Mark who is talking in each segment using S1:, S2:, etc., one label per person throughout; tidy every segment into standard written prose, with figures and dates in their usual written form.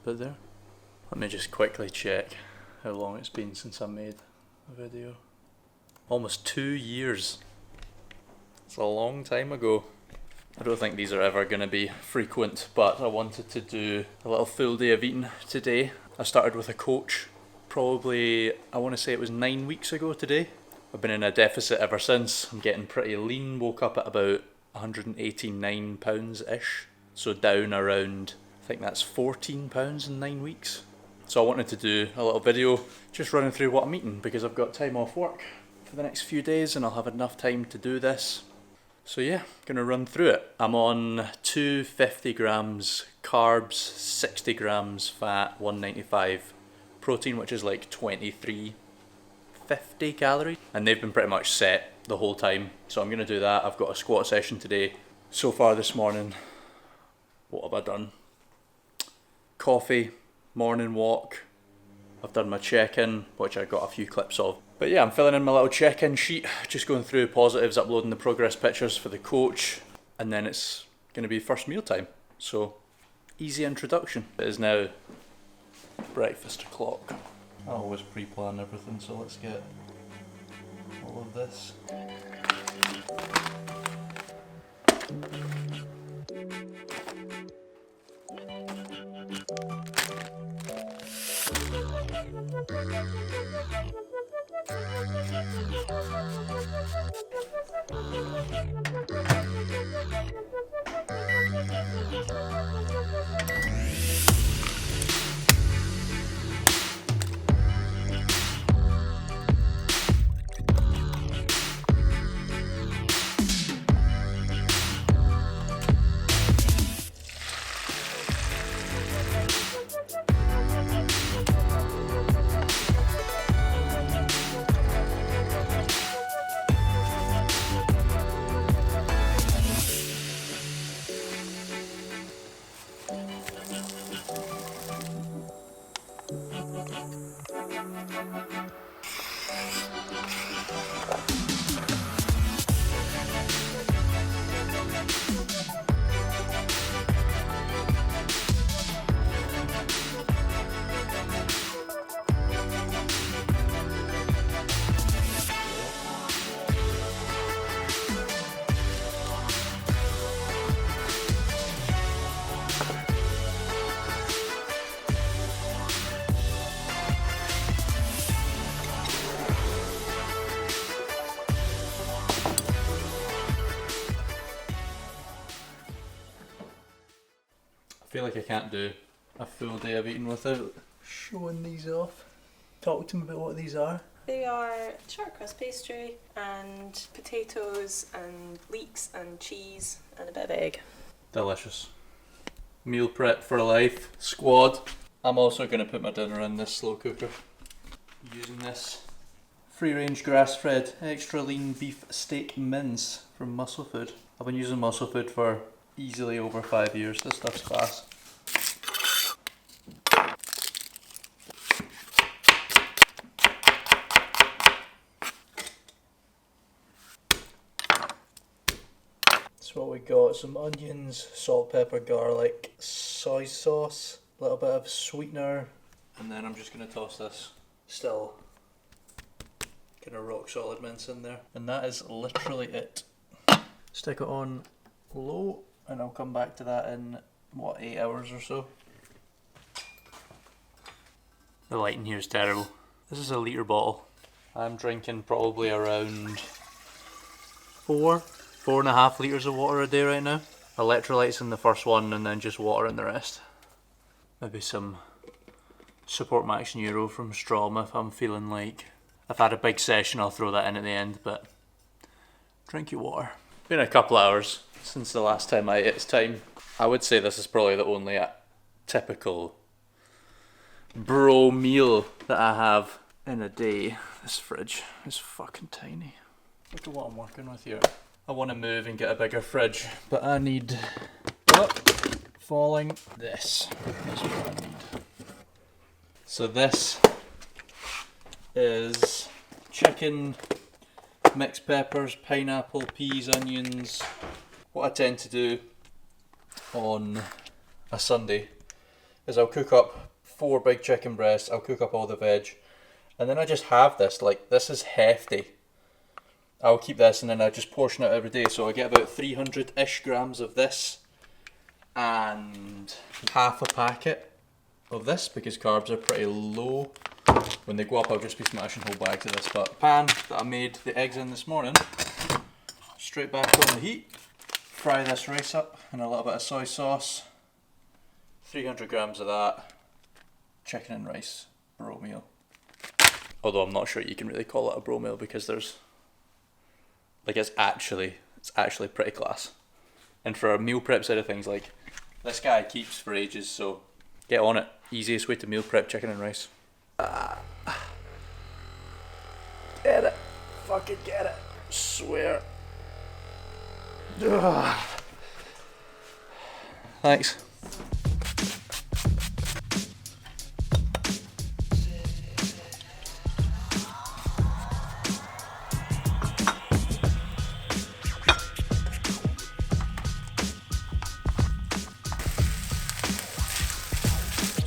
S1: bit there. Let me just quickly check how long it's been since I made a video. Almost 2 years. It's a long time ago. I don't think these are ever going to be frequent, but I wanted to do a little full day of eating today. I started with a coach probably, I want to say it was 9 weeks ago today. I've been in a deficit ever since. I'm getting pretty lean, woke up at about 189 pounds-ish. So down around, I think that's 14 pounds in 9 weeks. So I wanted to do a little video just running through what I'm eating because I've got time off work for the next few days and I'll have enough time to do this. So yeah, gonna run through it. I'm on 250 grams carbs, 60 grams fat, 195 protein, which is like 2350 calories. And they've been pretty much set the whole time. So I'm gonna do that. I've got a squat session today. So far this morning, what have I done? Coffee, morning walk. I've done my check-in, which I got a few clips of. But yeah, I'm filling in my little check-in sheet, just going through positives, uploading the progress pictures for the coach, and then it's going to be first meal time. So, easy introduction. It is now breakfast o'clock. I always pre-plan everything, so let's get all of this. I feel like I can't do a full day of eating without showing these off. Talk to me about what these are.
S2: They are short crust pastry and potatoes and leeks and cheese and a bit of egg.
S1: Delicious. Meal prep for life. Squad. I'm also going to put my dinner in this slow cooker. Using this free range grass fed extra lean beef steak mince from Muscle Food. I've been using Muscle Food for easily over 5 years. This stuff's class. That's what we got. Some onions, salt, pepper, garlic, soy sauce, a little bit of sweetener, and then I'm just going to toss this still kind of rock solid mince in there. And that is literally it. Stick it on low and I'll come back to that in, what, 8 hours or so. The lighting here is terrible. This is a litre bottle. I'm drinking probably around 4.5 litres of water a day right now. Electrolytes in the first one and then just water in the rest. Maybe some Support Max Neuro from Strom if I'm feeling like I've had a big session. I'll throw that in at the end, but drink your water. Been a couple of hours since the last time I ate. It's time. I would say this is probably the only typical bro meal that I have in a day. This fridge is fucking tiny. Look at what I'm working with here. I want to move and get a bigger fridge, but I need falling this. That's what I need. So this is chicken, mixed peppers, pineapple, peas, onions. What I tend to do on a Sunday is I'll cook up 4 big chicken breasts, I'll cook up all the veg, and then I just have this, like, this is hefty. I'll keep this and then I just portion it every day, so I get about 300-ish grams of this and half a packet of this because carbs are pretty low. When they go up I'll just be smashing whole bags of this, but pan that I made the eggs in this morning, straight back on the heat, fry this rice up in a little bit of soy sauce, 300 grams of that, chicken and rice bro meal. Although I'm not sure you can really call it a bro meal because there's, like, it's actually pretty class. And for a meal prep side of things, like, this guy keeps for ages, so get on it. Easiest way to meal prep chicken and rice. Get it. Fucking get it. Swear. Ugh. Thanks.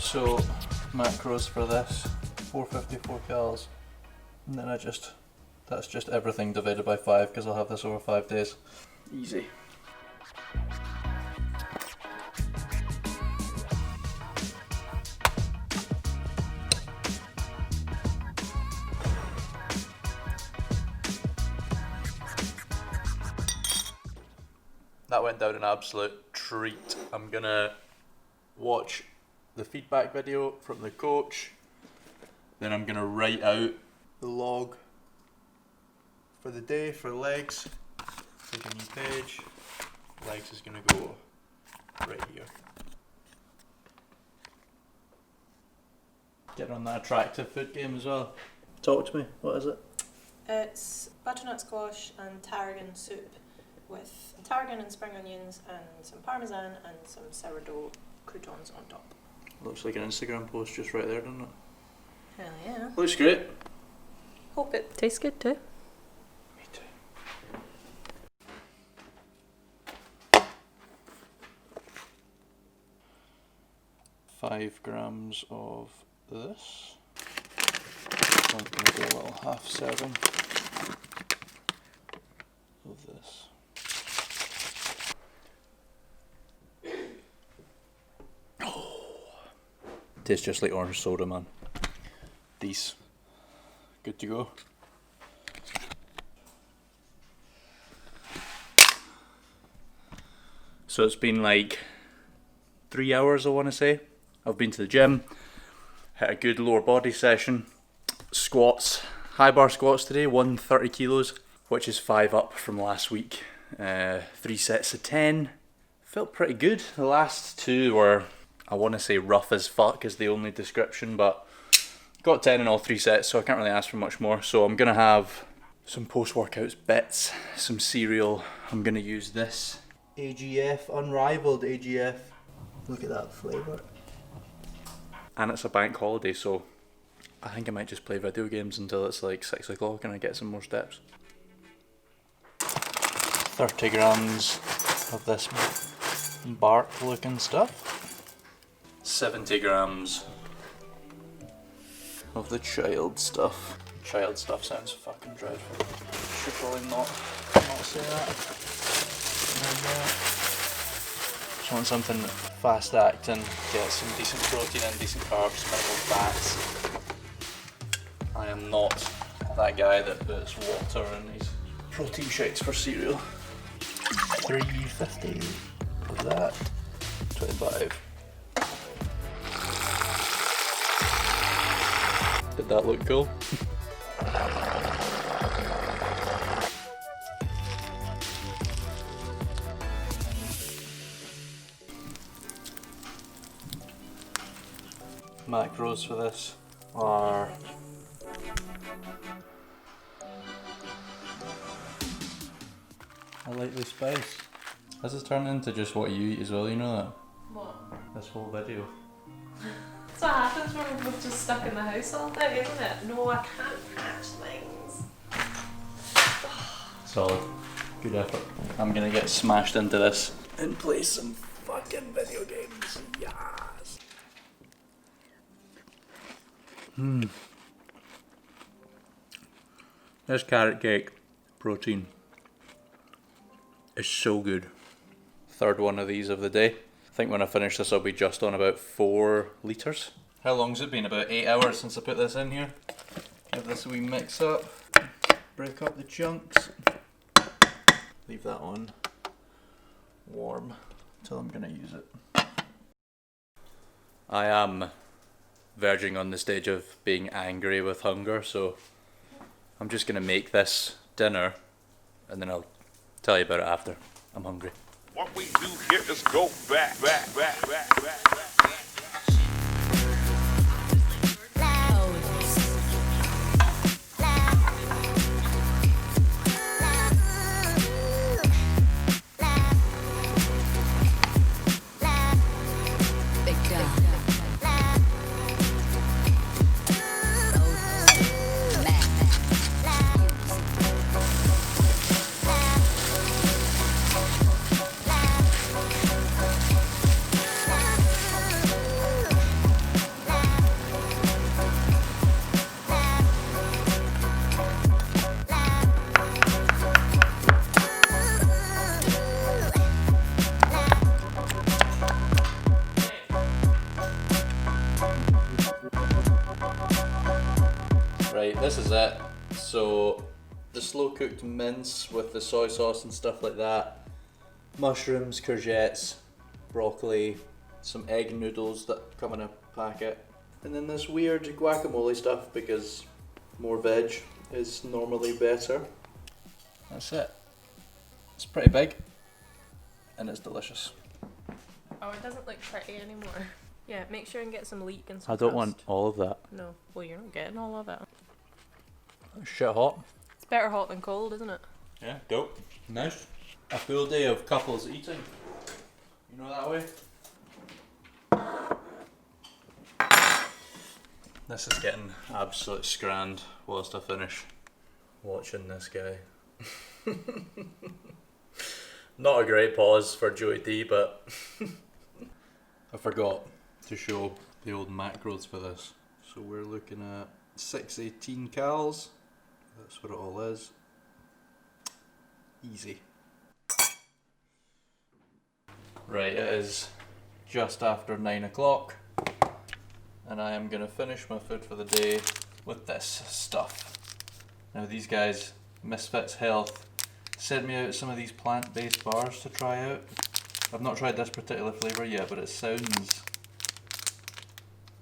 S1: So, macros for this, 454 calories, and then that's just everything divided by 5 because I'll have this over 5 days. Easy. That went down an absolute treat. I'm gonna watch the feedback video from the coach, then I'm gonna write out the log for the day for legs. Take a new page. Legs is gonna go right here. Get on that attractive food game as well. Talk to me, what is it?
S2: It's butternut squash and tarragon soup with tarragon and spring onions and some parmesan and some sourdough croutons on top.
S1: Looks like an Instagram post just right there, doesn't it?
S2: Hell yeah.
S1: Looks great.
S2: Hope it tastes good too.
S1: Me too. 5 grams of this. I'm going to do a little half serving of this. Tastes just like orange soda, man. These. Good to go. So it's been like 3 hours, I want to say. I've been to the gym, hit a good lower body session, squats, high bar squats today, 130 kilos, which is 5 up from last week. 3 sets of 10. Felt pretty good. The last 2 were, I want to say, rough as fuck is the only description, but got 10 in all 3 sets, so I can't really ask for much more. So I'm going to have some post-workouts bits, some cereal. I'm going to use this AGF, unrivaled AGF. Look at that flavour. And it's a bank holiday, so I think I might just play video games until it's like 6 o'clock and I get some more steps. 30 grams of this bark looking stuff. 70 grams of the child stuff. Child stuff sounds fucking dreadful. Should probably not say that. Just want something fast acting, get some decent protein and decent carbs, minimal fats. I am not that guy that puts water in these protein shakes for cereal. 350 of that, 25. Did that look cool? Macros for this are I lightly spice. This is turning into just what you eat as well, you know that?
S2: What?
S1: This whole video.
S2: That's what happens when we're just stuck in the house all day, isn't it? No, I can't catch things.
S1: Solid. Good effort. I'm gonna get smashed into this and play some fucking video games. Yes. This carrot cake protein is so good. Third one of these of the day. I think when I finish this I'll be just on about 4 litres. How long's it been? About 8 hours since I put this in here. Give this a wee mix up. Break up the chunks. Leave that on warm until I'm going to use it. I am verging on the stage of being angry with hunger, so I'm just going to make this dinner and then I'll tell you about it after. I'm hungry.
S3: What we do here is go back.
S1: Right, this is it. So the slow cooked mince with the soy sauce and stuff like that, mushrooms, courgettes, broccoli, some egg noodles that come in a packet, and then this weird guacamole stuff because more veg is normally better. That's it. It's pretty big and it's delicious.
S2: Oh, it doesn't look pretty anymore. Yeah, make sure and get some leek and some
S1: I don't
S2: crust.
S1: want all of that.
S2: No, well, you're not getting all of it.
S1: Shit hot.
S2: It's better hot than cold, isn't it?
S1: Yeah, dope. Nice. A full day of couples eating. You know that way? This is getting absolute scrand whilst I finish watching this guy. Not a great pause for Joey D, but I forgot to show the old macros for this. So we're looking at 618 cals. That's what it all is. Easy. Right, it is just after 9 o'clock and I am going to finish my food for the day with this stuff. Now these guys, Misfits Health, sent me out some of these plant-based bars to try out. I've not tried this particular flavour yet, but it sounds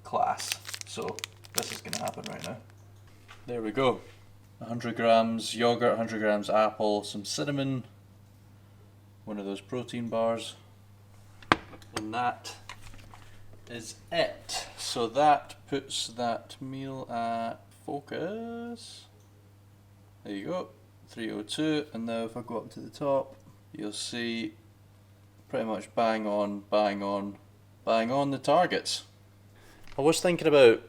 S1: class, so this is going to happen right now. There we go. 100 grams yogurt, 100 grams apple, some cinnamon, one of those protein bars, and that is it. So that puts that meal at focus. There you go, 302, and now if I go up to the top, you'll see pretty much bang on the targets. I was thinking about,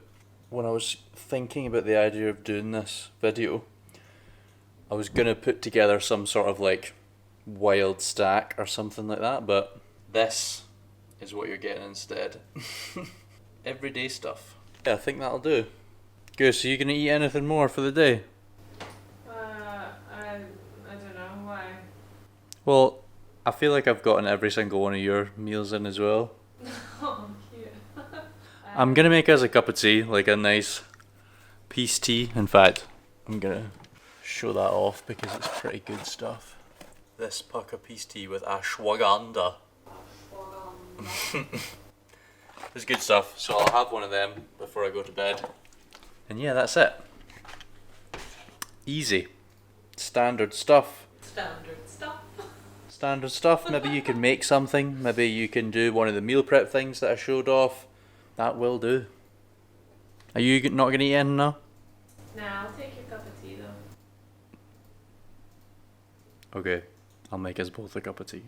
S1: when I was thinking about the idea of doing this video, I was going to put together some sort of like wild stack or something like that, but this is what you're getting instead. Everyday stuff. Yeah, I think that'll do. Goose, are you going to eat anything more for the day?
S2: I don't know, why?
S1: Well, I feel like I've gotten every single one of your meals in as well.
S2: Oh, cute.
S1: I'm going to make us a cup of tea, like a nice peace tea. In fact, I'm going to show that off because it's pretty good stuff. This puck of peace tea with ashwagandha. It's good stuff, so I'll have one of them before I go to bed. And yeah, that's it. Easy. Standard stuff. Standard stuff. Maybe you can make something. Maybe you can do one of the meal prep things that I showed off. That will do. Are you not going to eat anything now?
S2: Nah, I'll take your cup of tea though.
S1: Okay, I'll make us both a cup of tea.